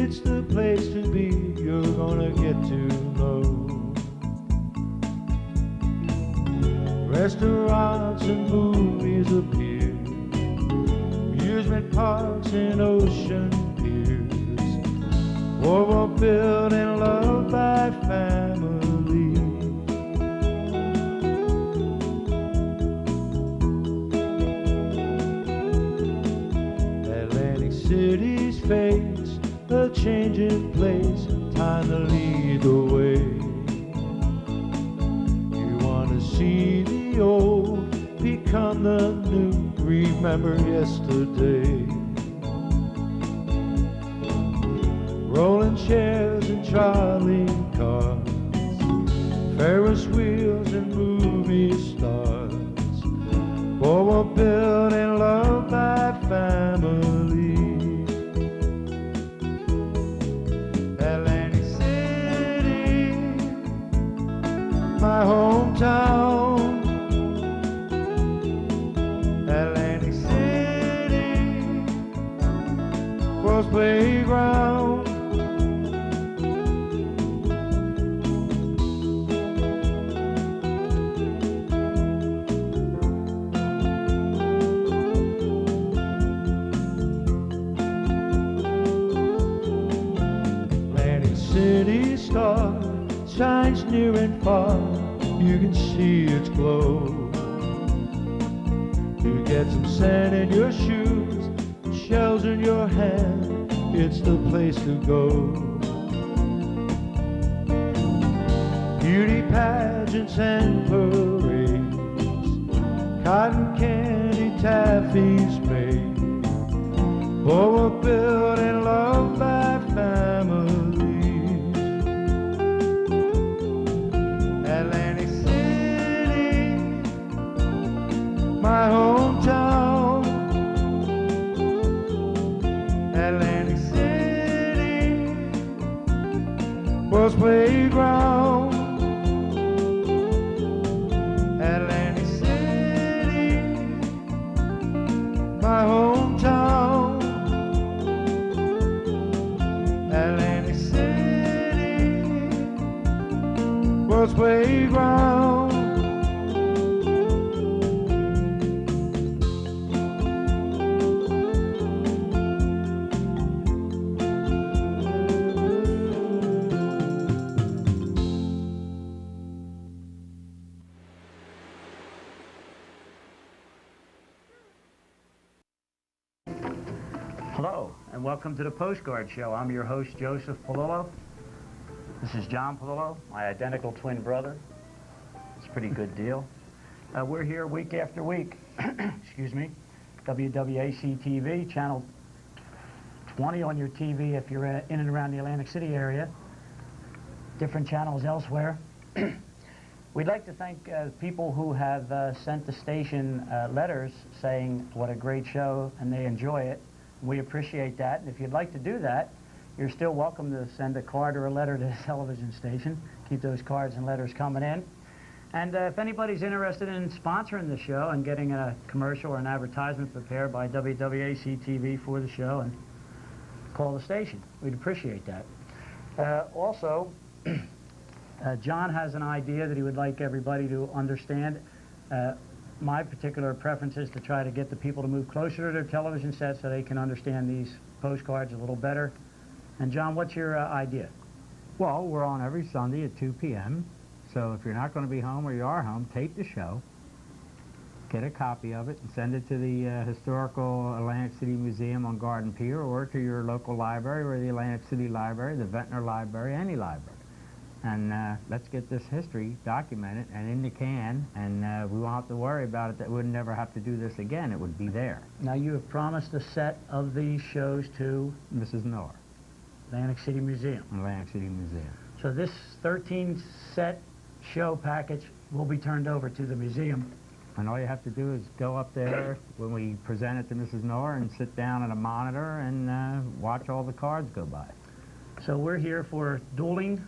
it's the place to be. You're gonna get to know restaurants and movies appear, amusement parks and ocean piers, boardwalk built and loved by family. Atlantic City's face, a changing place, time to lead the way. You want to see the old become the new, remember yesterday. Rolling chairs and trolley cars, Ferris wheels and movie stars, boardwalk built and loved by family. Atlantic City, my hometown. Atlantic City, world's playground. Atlantic City star shines near and far, you can see its glow. You get some sand in your shoes, shells in your hand, it's the place to go. Beauty pageants and parades, cotton candy taffies made, boardwalk built and loved by families. Atlantic City, my hometown. Atlantic City, world's playground. Atlantic City, my hometown. Atlantic City, world's playground. Hello, and welcome to the Postcard Show. I'm your host, Joseph Polillo. This is John Polillo, my identical twin brother. It's a pretty good deal. We're here week after week. Excuse me. WWAC TV, channel 20 on your TV if you're in and around the Atlantic City area. Different channels elsewhere. We'd like to thank people who have sent the station letters saying what a great show and they enjoy it. We appreciate that, and if you'd like to do that, you're still welcome to send a card or a letter to the television station. Keep those cards and letters coming in. And if anybody's interested in sponsoring the show and getting a commercial or an advertisement prepared by WWAC TV for the show, and call the station. We'd appreciate that. Also, John has an idea that he would like everybody to understand. My particular preference is to try to get the people to move closer to their television sets so they can understand these postcards a little better. And John, what's your idea? Well, we're on every Sunday at 2 p.m. So if you're not going to be home or you are home, tape the show, get a copy of it, and send it to the Historical Atlantic City Museum on Garden Pier, or to your local library, or the Atlantic City Library, the Ventnor Library, any library. And let's get this history documented and in the can, and we won't have to worry about it, that we'd never have to do this again. It would be there. Now, you have promised a set of these shows to Mrs. Miller. Atlantic City Museum. Atlantic City Museum. So this 13-set show package will be turned over to the museum. And all you have to do is go up there when we present it to Mrs. Miller and sit down at a monitor and watch all the cards go by. So we're here for dueling,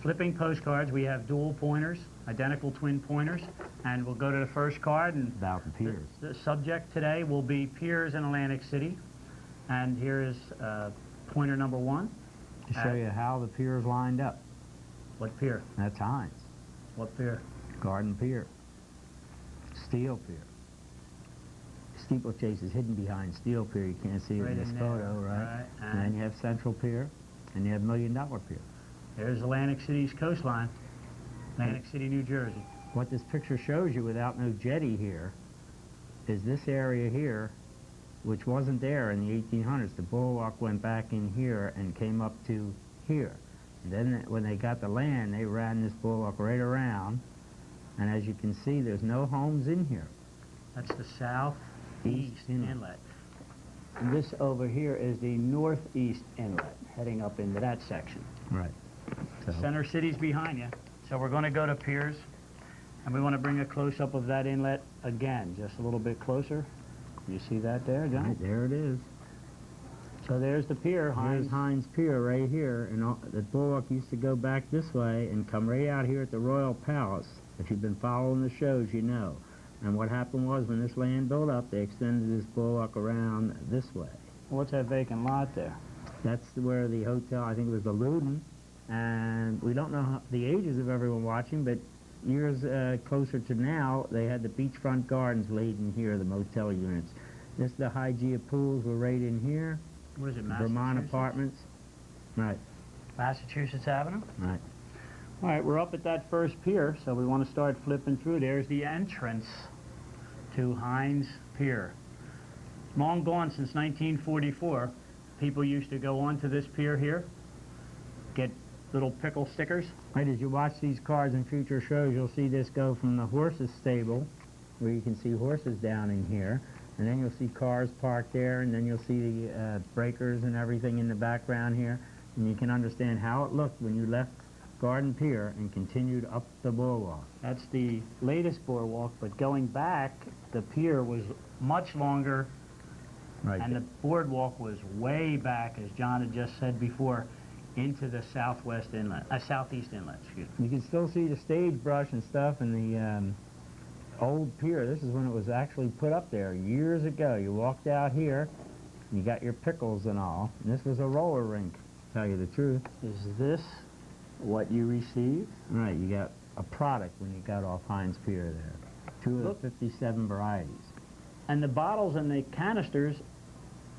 flipping postcards. We have dual pointers, identical twin pointers, and we'll go to the first card. And about the piers. The subject today will be piers in Atlantic City. And here is pointer number 1. to show you how the piers lined up. What pier? That's Hines. What pier? Garden Pier. Steel Pier. Steeplechase is hidden behind Steel Pier. You can't see it Right in this in photo, there. right? Right. And then you have Central Pier, and you have $1 Million Pier. There's Atlantic City's coastline. Atlantic City, New Jersey. What this picture shows you without no jetty here is this area here, which wasn't there in the 1800s. The boardwalk went back in here and came up to here. And then when they got the land, they ran this boardwalk right around. And as you can see, there's no homes in here. That's the southeast Inlet. inlet. And this over here is the northeast inlet, heading up into that section. Right. So, Center City's behind you. So we're going to go to piers, and we want to bring a close-up of that inlet again, just a little bit closer. You see that there, John? right, there it is. So there's the pier, Hines. Here's Hines Pier right here, and the boardwalk used to go back this way and come right out here at the Royal Palace. If you've been following the shows, you know. And what happened was, when this land built up, they extended this boardwalk around this way. What's that vacant lot there? That's where the hotel, I think it was the Loudon, and we don't know the ages of everyone watching, but years closer to now, they had the beachfront gardens laid in here, the motel units. This, the Hygeia pools were right in here. What is it, Vermont Massachusetts? Apartments. Right, Massachusetts Avenue? right. All right, we're up at that first pier, so we want to start flipping through. There's the entrance to Hines Pier. Long gone since 1944. People used to go onto this pier here, get little pickle stickers. Right, as you watch these cars in future shows, you'll see this go from the horses stable, where you can see horses down in here, and then you'll see cars parked there, and then you'll see the breakers and everything in the background here, and you can understand how it looked when you left Garden Pier and continued up the boardwalk. That's the latest boardwalk, but going back, the pier was much longer, Right. and the boardwalk was way back, as John had just said before, into the southwest inlet, southeast inlet, excuse me. You can still see the stage brush and stuff in the old pier. This is when it was actually put up there years ago. You walked out here, you got your pickles and all, and this was a roller rink, to tell you the truth. Is this what you received? Right, you got a product when you got off Hines Pier there. Two of Look. the 57 varieties. And the bottles and the canisters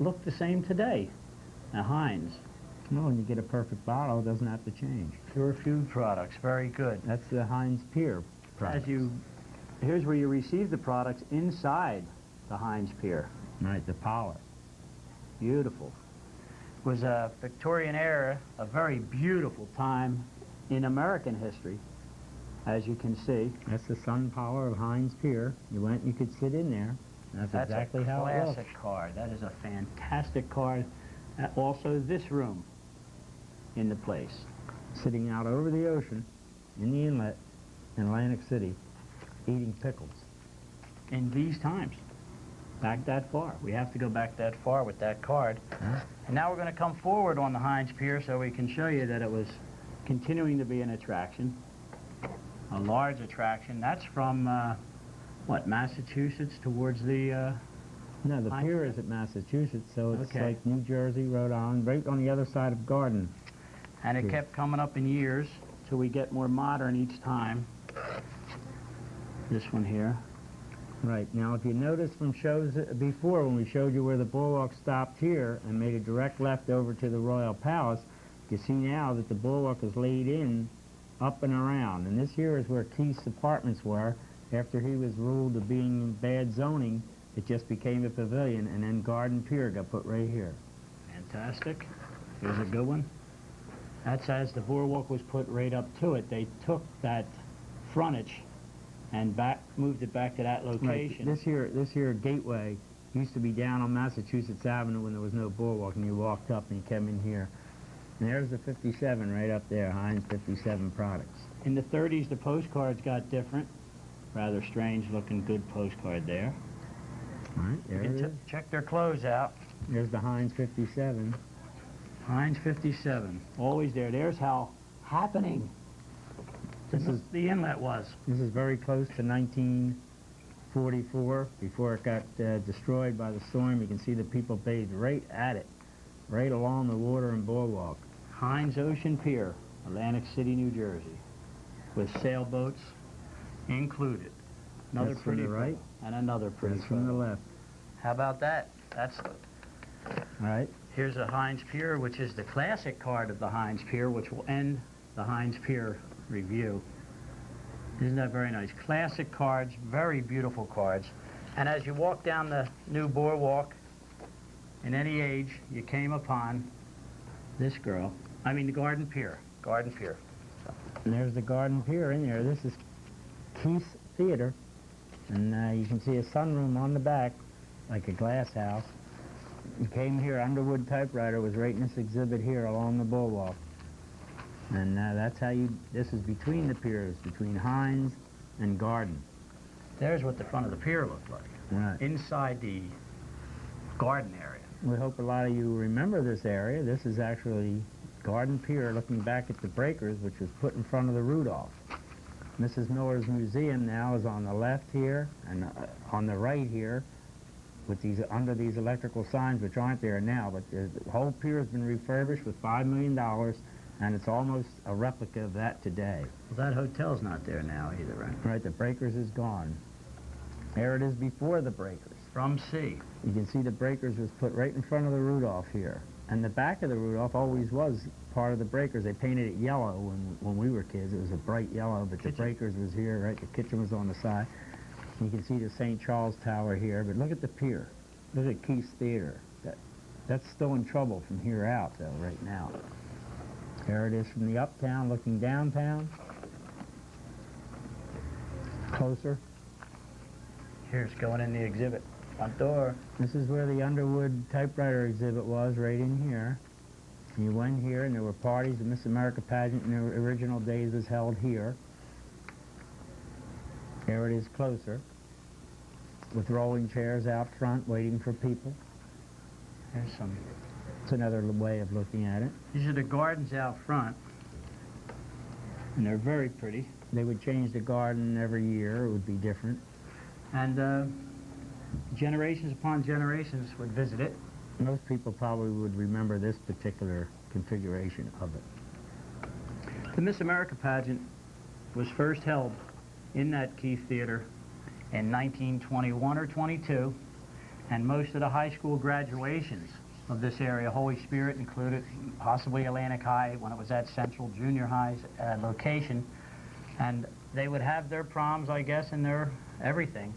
look the same today. Now, Heinz, No, when you get a perfect bottle, it doesn't have to change. Pure Food Products, very good. That's the Hines Pier product. Here's where you receive the products inside the Heinz Pier. Right, the power. Beautiful. It was a Victorian era, a very beautiful time in American history, as you can see. That's the sun power of Hines Pier. You went and you could sit in there. That's exactly how it a looks. classic car. That is a fantastic car. Also, this room in the place. Sitting out over the ocean, in the inlet, in Atlantic City, eating pickles. In these times. Back that far. We have to go back that far with that card. Huh? And now we're going to come forward on the Heinz Pier so we can show you that it was continuing to be an attraction, a large attraction. That's from, what, Massachusetts towards the... No, the Heinz pier Pier? is at Massachusetts, so it's Okay. like New Jersey, Rhode Island, right on the other side of Garden. And it Pier. kept coming up in years till we get more modern each time. This one here. Right, now if you notice from shows before, when we showed you where the boardwalk stopped here and made a direct left over to the Royal Palace, you see now that the boardwalk is laid in up and around. And this here is where Keith's apartments were. After he was ruled of being in bad zoning, it just became a pavilion, and then Garden Pier got put right here. Fantastic. Here's a good one. That's as the boardwalk was put right up to it. They took that frontage and moved it back to that location. Right. This here gateway used to be down on Massachusetts Avenue when there was no boardwalk, and you walked up and you came in here. And there's the 57 right up there, Heinz 57 products. In the 30s, the postcards got different. Rather strange looking good postcard there. All right, there You it can is. check their clothes out. There's the Heinz 57. Heinz 57, always there. There's how happening the inlet was. This is very close to 1944, before it got destroyed by the storm. You can see the people bathed right at it, right along the water and boardwalk. Hines Ocean Pier, Atlantic City, New Jersey, with sailboats included. Another That's from pretty the right. photo, and another pretty That's from the photo. left. How about that? That's Right. Here's a Hines Pier, which is the classic card of the Hines Pier, which will end the Hines Pier review. Isn't that very nice? Classic cards, very beautiful cards. And as you walk down the new boardwalk, in any age, you came upon this girl. I mean, the Garden Pier. Garden Pier. And there's the Garden Pier in there. This is Keith's Theater. And you can see a sunroom on the back, like a glass house. You came here, Underwood typewriter was right in this exhibit here along the boardwalk. And that's how this is between the piers, between Hines and Garden. There's what the front of the pier looked like. Right. Inside the garden area. We hope a lot of you remember this area. This is actually Garden Pier looking back at the breakers, which was put in front of the Rudolph. Mrs. Miller's Museum now is on the left here and on the right here with these under these electrical signs, which aren't there now, but the whole pier has been refurbished with $5 million, and it's almost a replica of that today. Well, that hotel's not there now either, right? Right, the breakers is gone. There it is before the breakers. From sea. You can see the breakers was put right in front of the Rudolph here. And the back of the Rudolph always was part of the breakers. They painted it yellow when we were kids. It was a bright yellow, but the breakers was here, right? The kitchen was on the side. You can see the St. Charles Tower here, but look at the pier. Look at Keith's Theater. That's still in trouble from here out, though, right now. There it is from the uptown looking downtown. Closer. Here's going in the exhibit. Front door. This is where the Underwood typewriter exhibit was, right in here. You went here, and there were parties. The Miss America pageant in the original days was held here. There it is closer, with rolling chairs out front waiting for people. There's some. It's another way of looking at it. These are the gardens out front, and they're very pretty. They would change the garden every year. It would be different. And generations upon generations would visit it. Most people probably would remember this particular configuration of it. The Miss America pageant was first held in that Keith Theater in 1921 or 22, and most of the high school graduations of this area, Holy Spirit included, possibly Atlantic High when it was at Central Junior High's location, and they would have their proms, I guess, and their everything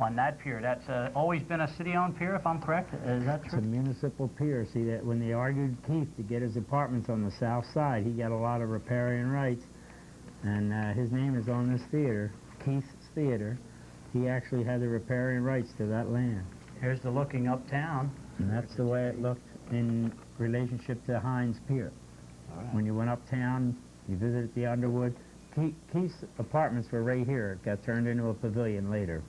on that pier. That's always been a city-owned pier, if I'm correct. Is that true? It's a municipal pier. See, that when they argued Keith to get his apartments on the south side, he got a lot of riparian rights, and his name is on this theater, Keith's Theater. He actually had the riparian rights to that land. Here's the looking uptown. And that's the way it looked in relationship to Hines Pier. All right. When you went uptown, you visited the Underwood. Keith's apartments were right here. It got turned into a pavilion later.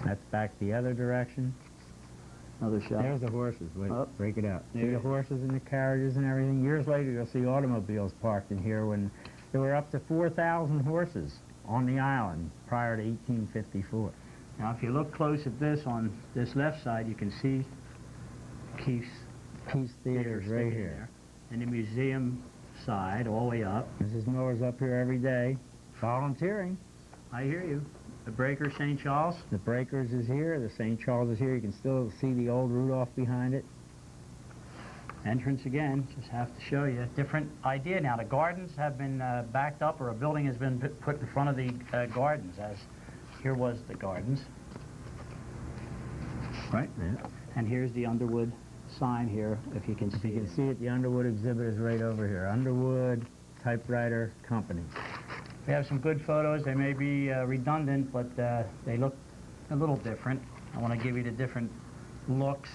That's back the other direction. Another shot. There's the horses. Wait, Oh. break it out. See There. the horses and the carriages and everything? Years later, you'll see automobiles parked in here when there were up to 4,000 horses on the island prior to 1854. Now, if you look close at this, on this left side, you can see Keith's Theater is right sticking here. there. And the museum side, all the way up. Mrs. Miller's up here every day, volunteering. I hear you. The Breaker, St. Charles. The Breakers is here, the St. Charles is here. You can still see the old Rudolph behind it. Entrance again, just have to show you. Different idea now. The gardens have been backed up, or a building has been put in front of the gardens, as here was the gardens. Right? Yeah. And here's the Underwood sign here, if you can see. If you can see it, the Underwood exhibit is right over here. Underwood Typewriter Company. We have some good photos. They may be redundant, but they look a little different. I want to give you the different looks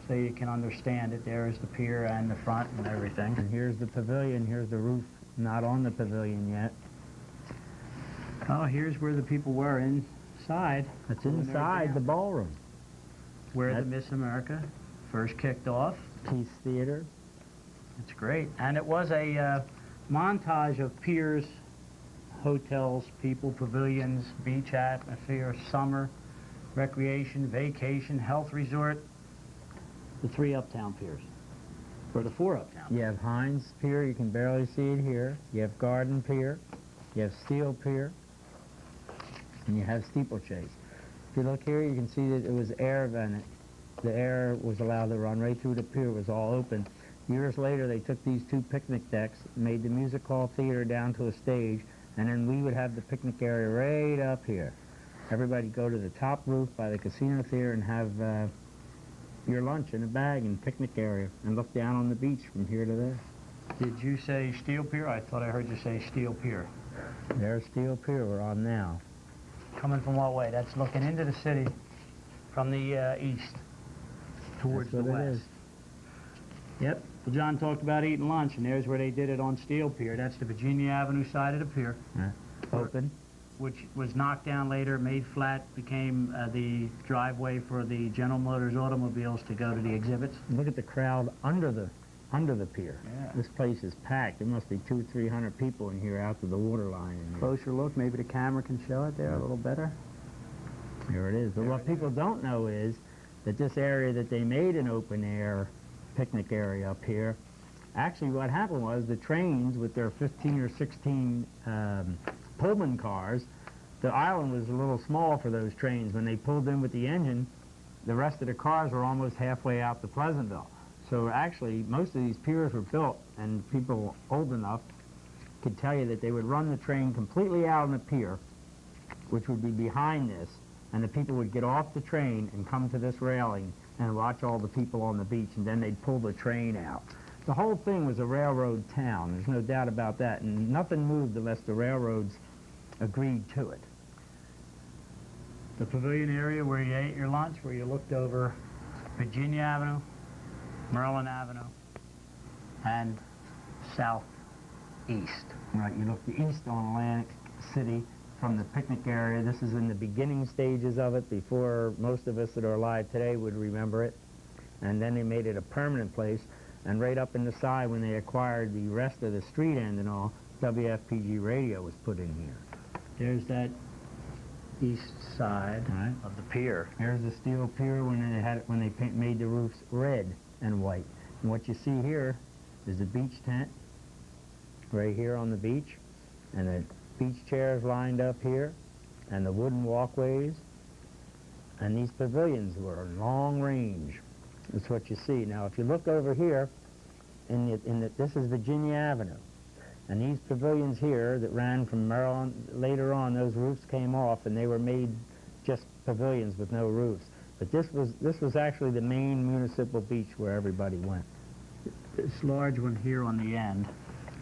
so you can understand it. There is the pier and the front and everything. And here's the pavilion. Here's the roof not on the pavilion yet. Oh, here's where the people were inside. It's When they were inside the down. ballroom. Where the That- Miss America first kicked off. Keith's Theater. It's great. And it was a montage of piers, hotels, people, pavilions, beach atmosphere, summer, recreation, vacation, health resort, the 3 uptown piers. For the four uptown. You have Heinz Pier, you can barely see it here. You have Garden Pier, you have Steel Pier, and you have Steeplechase. If you look here, you can see that it was air vented. The air was allowed to run right through the pier, it was all open. Years later, they took these two picnic decks, made the music hall theater down to a stage, and then we would have the picnic area right up here. Everybody go to the top roof by the casino theater and have your lunch in a bag in the picnic area and look down on the beach from here to there. Did you say Steel Pier? I thought I heard you say Steel Pier. There's Steel Pier we're on now. Coming from what way? That's looking into the city from the east towards the That's what it west. is. Yep. Well, John talked about eating lunch, and there's where they did it on Steel Pier. That's the Virginia Avenue side of the pier. Open. Which was knocked down later, made flat, became the driveway for the General Motors automobiles to go to the exhibits. Look at the crowd under the pier. Yeah. This place is packed. There must be 200-300 people in here out to the water line. Closer look, maybe the camera can show it there a little better. Here it is. But what people don't know is that this area that they made an open air picnic area up here, actually what happened was the trains with their 15 or 16 Pullman cars, the island was a little small for those trains. When they pulled in with the engine, the rest of the cars were almost halfway out to Pleasantville. So actually, most of these piers were built, and people old enough could tell you that they would run the train completely out on the pier, which would be behind this, and the people would get off the train and come to this railing and watch all the people on the beach, and then they'd pull the train out. The whole thing was a railroad town, there's no doubt about that, and nothing moved unless the railroads agreed to it. The pavilion area where you ate your lunch, where you looked over Virginia Avenue, Maryland Avenue, and southeast. Right, you look east on Atlantic City from the picnic area. This is in the beginning stages of it, before most of us that are alive today would remember it. And then they made it a permanent place. And right up in the side, when they acquired the rest of the street end and all, WFPG radio was put in here. There's that east side Right. of the pier. Here's the Steel Pier when they made the roofs red and white. And what you see here is the beach tent right here on the beach, and the beach chairs lined up here, and the wooden walkways, and these pavilions were long range. That's what you see. Now, if you look over here, this is Virginia Avenue, and these pavilions here that ran from Maryland, later on, those roofs came off, and they were made just pavilions with no roofs. But this was actually the main municipal beach where everybody went. This large one here on the end,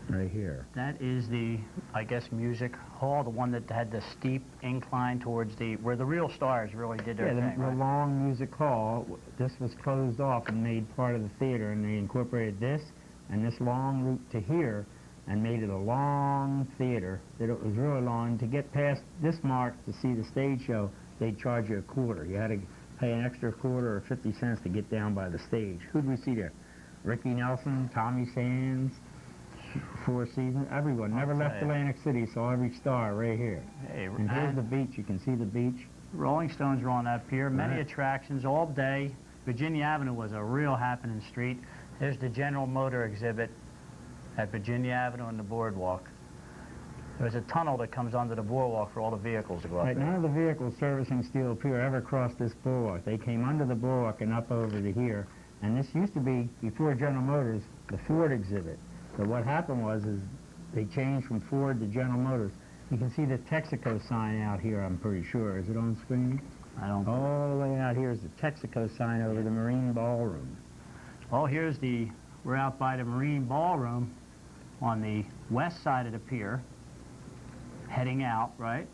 right here. that is the, I guess, music hall, the one that had the steep incline towards where the real stars really did their thing, The right? long music hall, this was closed off and made part of the theater, and they incorporated this and this long route to here and made it a long theater, that it was really long. To get past this mark to see the stage show, they'd charge you a quarter. You had to pay an extra quarter or 50 cents to get down by the stage. Who'd we see there? Ricky Nelson, Tommy Sands, Four Seasons, everyone. Never left Atlantic City, saw every star right here. Hey, And here's the beach. You can see the beach. Rolling Stones were on that pier. Many Right. attractions all day. Virginia Avenue was a real happening street. There's the General Motor exhibit at Virginia Avenue and the boardwalk. There's a tunnel that comes under the boardwalk for all the vehicles to go up Right, there. none of the vehicles servicing Steel Pier ever crossed this boardwalk. They came under the boardwalk and up over to here. And this used to be, before General Motors, the Ford exhibit. But what happened was they changed from Ford to General Motors. You can see the Texaco sign out here, I'm pretty sure. Is it on screen? I don't. All the way out here is the Texaco sign over the Marine Ballroom. Oh, we're out by the Marine Ballroom on the west side of the pier, heading out, right?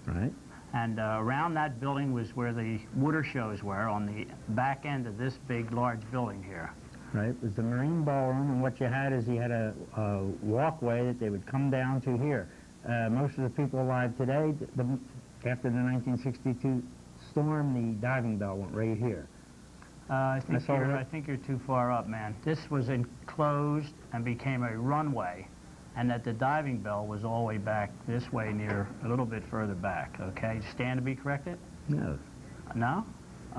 Right. And around that building was where the water shows were, on the back end of this big, large building here. Right, it was the Marine Ballroom, and what you had is you had a walkway that they would come down to here. Most of the people alive today, after the 1962 storm, the diving bell went right here. I think you're too far up, man. This was enclosed and became a runway, and that the diving bell was all the way back this way, near a little bit further back. Okay, stand to be corrected? No. No?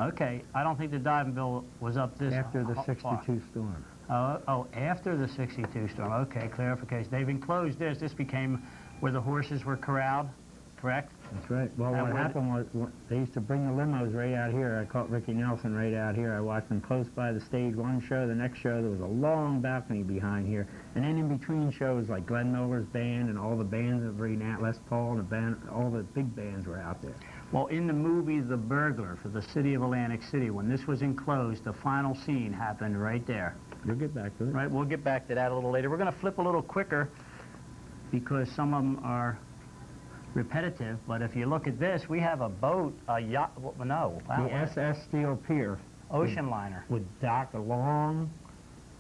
Okay, I don't think the diving bell was up this After the far. 62 storm. Oh, after the 62 storm. Okay, clarification. They've enclosed this. This became where the horses were corralled, correct? That's right. Well, what happened was they used to bring the limos right out here. I caught Ricky Nelson right out here. I watched them close by the stage one show. The next show, there was a long balcony behind here. And then in between shows, like Glenn Miller's band and all the bands of Les Paul and the band, all the big bands were out there. Well, in the movie The Burglar for the city of Atlantic City, when this was enclosed, the final scene happened right there. We'll get back to it. Right, we'll get back to that a little later. We're going to flip a little quicker because some of them are repetitive, but if you look at this, we have a boat, a yacht, no. Wow, the SS Steel Pier. Ocean liner. Would dock along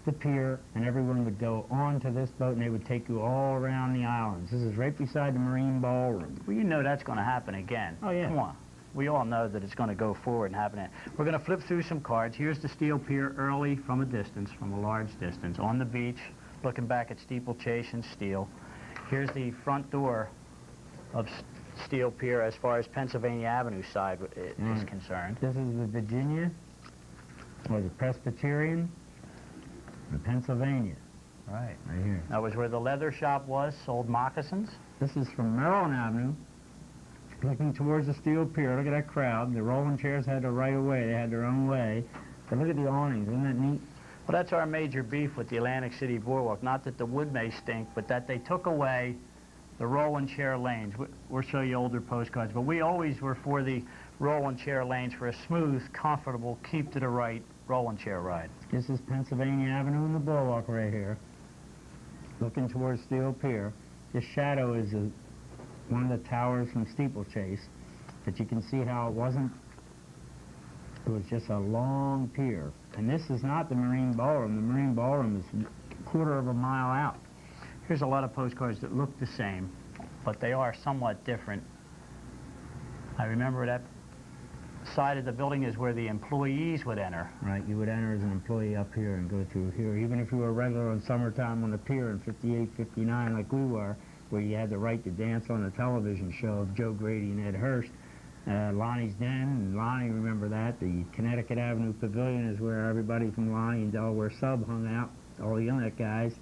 the pier, and everyone would go onto this boat, and they would take you all around the islands. This is right beside the Marine Ballroom. Well, you know that's going to happen again. Oh, yeah. Come on. We all know that it's going to go forward and happen. We're going to flip through some cards. Here's the Steel Pier early from a distance, from a large distance, on the beach, looking back at Steeplechase and Steel. Here's the front door of Steel Pier as far as Pennsylvania Avenue side is concerned. This is the Virginia, or the Presbyterian, the Pennsylvania. Right. Right here. That was where the leather shop was, sold moccasins. This is from Maryland Avenue, looking towards the Steel Pier. Look at that crowd. The rolling chairs had the right of way. They had their own way. But look at the awnings. Isn't that neat? Well, that's our major beef with the Atlantic City Boardwalk. Not that the wood may stink, but that they took away the rolling chair lanes. We'll show you older postcards, but we always were for the rolling chair lanes for a smooth, comfortable, keep to the right rolling chair ride. This is Pennsylvania Avenue and the Boardwalk right here, looking towards Steel Pier. This shadow is one of the towers from Steeplechase, but you can see how it wasn't. It was just a long pier. And this is not the Marine Ballroom. The Marine Ballroom is a quarter of a mile out. Here's a lot of postcards that look the same, but they are somewhat different. I remember that side of the building is where the employees would enter. Right, you would enter as an employee up here and go through here. Even if you were regular on summertime on the pier in 58, 59 like we were, where you had the right to dance on a television show of Joe Grady and Ed Hurst. Lonnie's Den, and Lonnie, remember that. The Connecticut Avenue Pavilion is where everybody from Lonnie and Delaware Sub hung out, all the Inlet guys.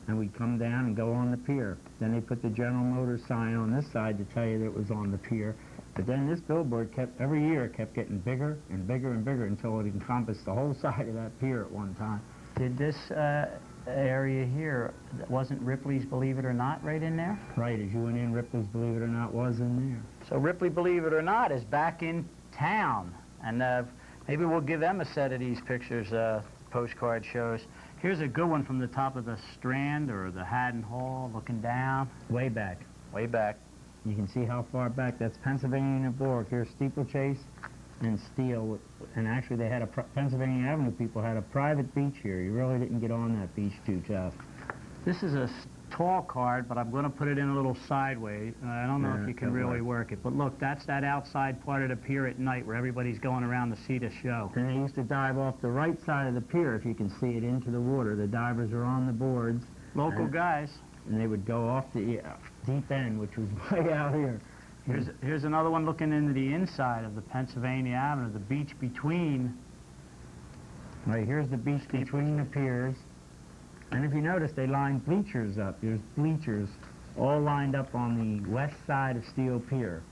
And we'd come down and go on the pier. Then they put the General Motors sign on this side to tell you that it was on the pier. But then this billboard every year kept getting bigger and bigger and bigger until it encompassed the whole side of that pier at one time. Did this area here, wasn't Ripley's Believe It or Not right in there? Right, as you went in, Ripley's Believe It or Not was in there. So Ripley Believe It or Not is back in town. And maybe we'll give them a set of these pictures, postcard shows. Here's a good one from the top of the Strand or the Haddon Hall, looking down. Way back. Way back. You can see how far back. That's Pennsylvania and Bourke. Here's Steeplechase and Steel. And actually, they had Pennsylvania Avenue people had a private beach here. You really didn't get on that beach too tough. This is a tall card, but I'm going to put it in a little sideways. I don't know if you can really work it. But look, that's that outside part of the pier at night where everybody's going around to see the show. And they used to dive off the right side of the pier, if you can see it, into the water. The divers are on the boards. Local guys. And they would go off the deep end, which was way out here. Here's another one looking into the inside of the Pennsylvania Avenue, the beach between. Right, here's the beach between the piers. And if you notice, they lined bleachers up. There's bleachers all lined up on the west side of Steel Pier.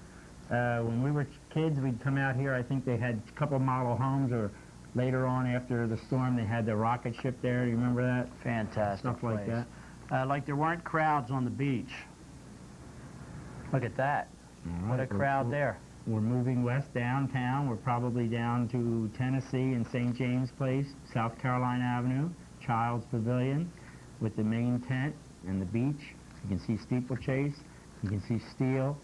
When we were kids, we'd come out here. I think they had a couple model homes, or later on after the storm, they had the rocket ship there. You remember that? Fantastic Stuff place. like that. Like there weren't crowds on the beach. Look at that. Right, what a crowd there. We're moving west downtown. We're probably down to Tennessee and St. James Place, South Carolina Avenue, Child's Pavilion with the main tent and the beach. You can see Steeplechase. You can see Steel.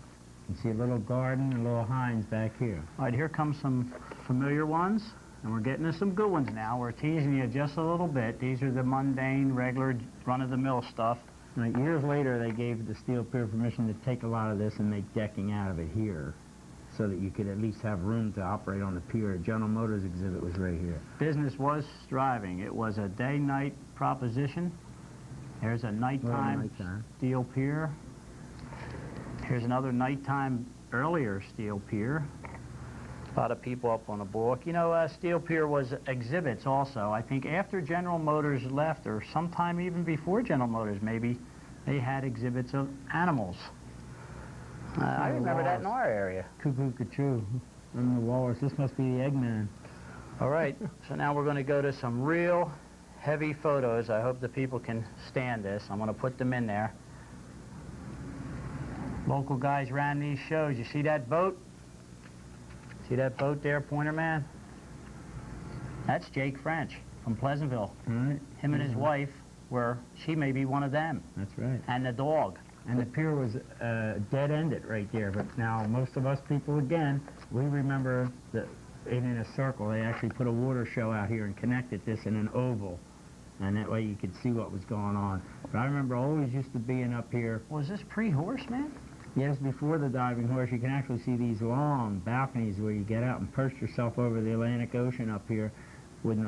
You can see a little garden and a little Hines back here. All right, here comes some familiar ones. And we're getting to some good ones now. We're teasing you just a little bit. These are the mundane, regular, run-of-the-mill stuff. Right, years later, they gave the Steel Pier permission to take a lot of this and make decking out of it here, so that you could at least have room to operate on the pier. General Motors exhibit was right here. Business was thriving. It was a day-night proposition. There's a nighttime Steel Pier. Here's another nighttime, earlier Steel Pier. A lot of people up on the boardwalk. You know, Steel Pier was exhibits also. I think after General Motors left, or sometime even before General Motors maybe, they had exhibits of animals. I remember that in our area. Cuckoo, cuckoo. And the walrus. This must be the Eggman. All right, so now we're going to go to some real heavy photos. I hope the people can stand this. I'm going to put them in there. Local guys ran these shows. You see that boat? See that boat there, Pointer Man? That's Jake French from Pleasantville. Right. Him and his wife were, she may be one of them. That's right. And the dog. And the pier was dead-ended right there. But now most of us people, again, we remember that in a circle. They actually put a water show out here and connected this in an oval. And that way you could see what was going on. But I remember always used to being up here. Was this pre-horse, man? Yes, before the diving horse, you can actually see these long balconies where you get out and perch yourself over the Atlantic Ocean up here when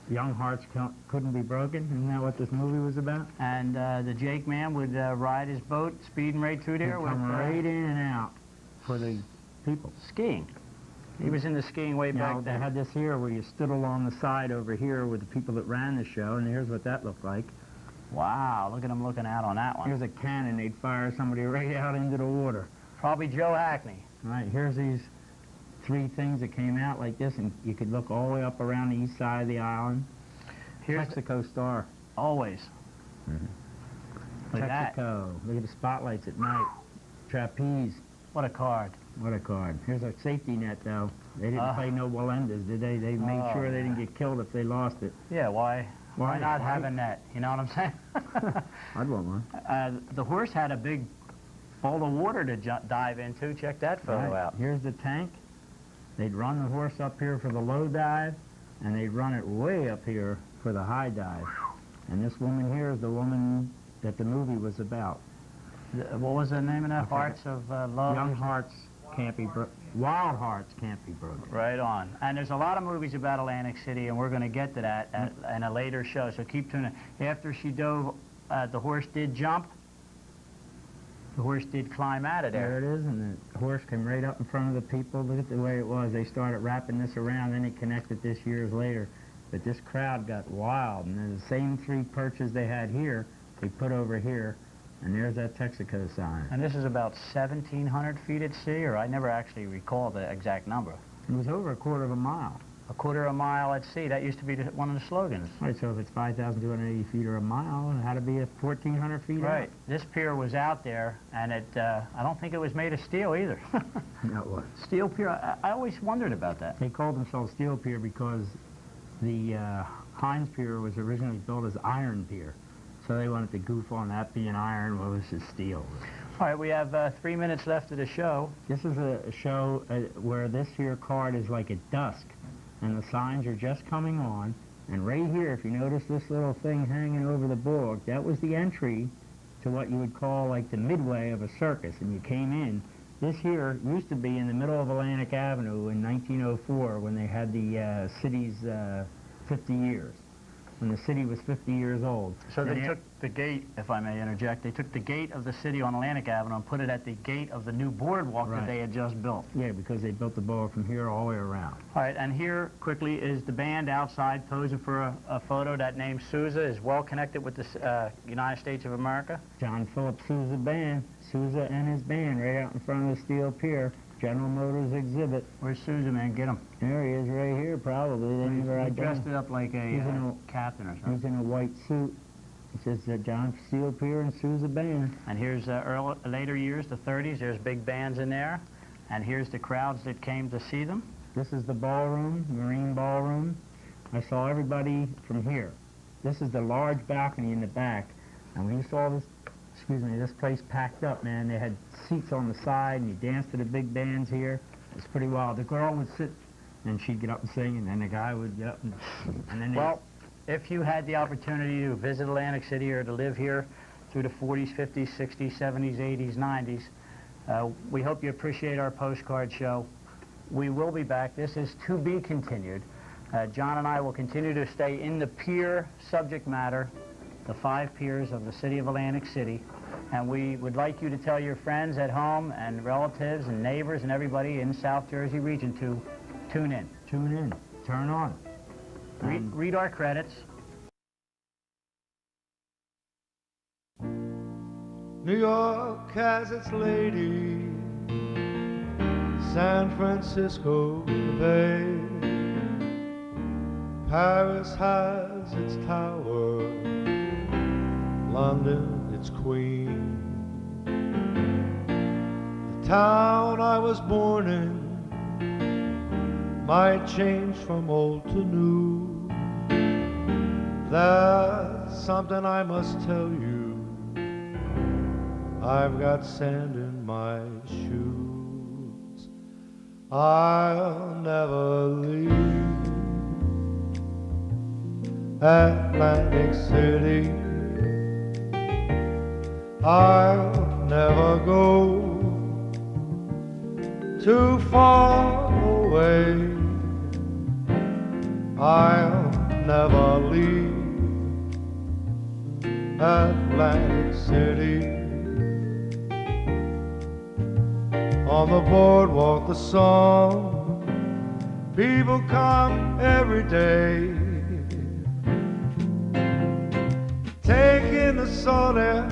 young hearts couldn't be broken. Isn't that what this movie was about? And the Jake man would ride his boat, speeding right through there. He'd come right in and out for the people. Skiing. He was in the skiing way back Now, then. they had this here where you stood along the side over here with the people that ran the show, and here's what that looked like. Wow, look at him looking out on that one. Here's a cannon. They'd fire somebody right out into the water. Probably Joe Hackney. Right, here's these three things that came out like this, and you could look all the way up around the east side of the island. Here's Texaco Star. Always. Look at that. Texaco. Look at the spotlights at night. Trapeze. What a card. What a card. Here's a safety net, though. They didn't play no Walendas, did they? They made sure they didn't get killed if they lost it. Yeah, why not have a net? You know what I'm saying? I'd want one. The horse had a big bowl of water to dive into. Check that photo out. Here's the tank. They'd run the horse up here for the low dive, and they'd run it way up here for the high dive. And this woman here is the woman that the movie was about. What was the name of that? Hearts of Love? Young Hearts Can't Be Broken. Wild Hearts Can't Be Broken. Right on. And there's a lot of movies about Atlantic City, and we're going to get to that in a later show, so keep tuning in. After she dove, the horse did jump. The horse did climb out of there. There it is, and the horse came right up in front of the people. Look at the way it was. They started wrapping this around, then it connected this years later. But this crowd got wild, and then the same three perches they had here, they put over here, and there's that Texaco sign. And this is about 1,700 feet at sea, or I never actually recall the exact number. It was over a quarter of a mile. A quarter of a mile at sea. That used to be one of the slogans. Right, so if it's 5,280 feet or a mile, it had to be at 1,400 feet Right. out. This pier was out there, and I don't think it was made of steel either. No, what? Steel pier. I always wondered about that. They called themselves Steel Pier because the Heinz Pier was originally built as Iron Pier. So they wanted to goof on that being iron. Well, this is steel. All right, we have 3 minutes left of the show. This is a show where this here card is like at dusk, and the signs are just coming on. And right here, if you notice this little thing hanging over the bulwark, that was the entry to what you would call like the midway of a circus, and you came in. This here used to be in the middle of Atlantic Avenue in 1904 when they had the city's 50 years. When the city was 50 years old. So they took the gate, if I may interject, they took the gate of the city on Atlantic Avenue and put it at the gate of the new boardwalk that they had just built. Yeah, because they built the boardwalk from here all the way around. All right, and here quickly is the band outside posing for a photo. That name Sousa is well connected with the United States of America. John Philip Sousa Band, Sousa and his band right out in front of the Steel Pier. General Motors exhibit. Where's Sousa, man? Get him. There he is right here, probably. They never He dressed it up like a captain or something. He's in a white suit. It says John Steel Pier and Sousa Band. And here's later years, the 30s. There's big bands in there. And here's the crowds that came to see them. This is the ballroom, Marine Ballroom. I saw everybody from here. This is the large balcony in the back. And when you saw this, this place packed up, man. They had seats on the side, and you danced to the big bands here. It's pretty wild. The girl would sit, and she'd get up and sing, and then the guy would get up and then well, if you had the opportunity to visit Atlantic City or to live here through the 40s, 50s, 60s, 70s, 80s, 90s, we hope you appreciate our postcard show. We will be back. This is to be continued. John and I will continue to stay in the pier subject matter, the 5 piers of the city of Atlantic City. And we would like you to tell your friends at home and relatives and neighbors and everybody in South Jersey region to tune in. Tune in. Turn on. Read our credits. New York has its lady, San Francisco the Bay, Paris has its tower, London its queen. The town I was born in might change from old to new. That's something I must tell you. I've got sand in my shoes. I'll never leave Atlantic City. I'll never go too far away. I'll never leave Atlantic City. On the boardwalk, the song, people come every day, taking the salt air,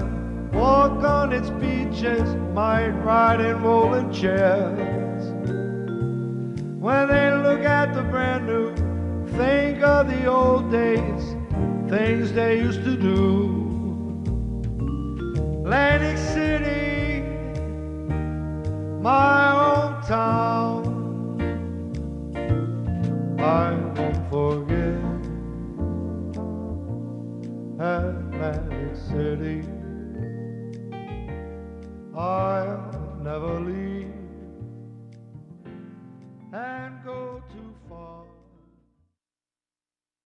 walk on its beaches, might ride in rolling chairs. When they look at the brand new, think of the old days, things they used to do. Atlantic City, my hometown, I won't forget Atlantic City. I'll never leave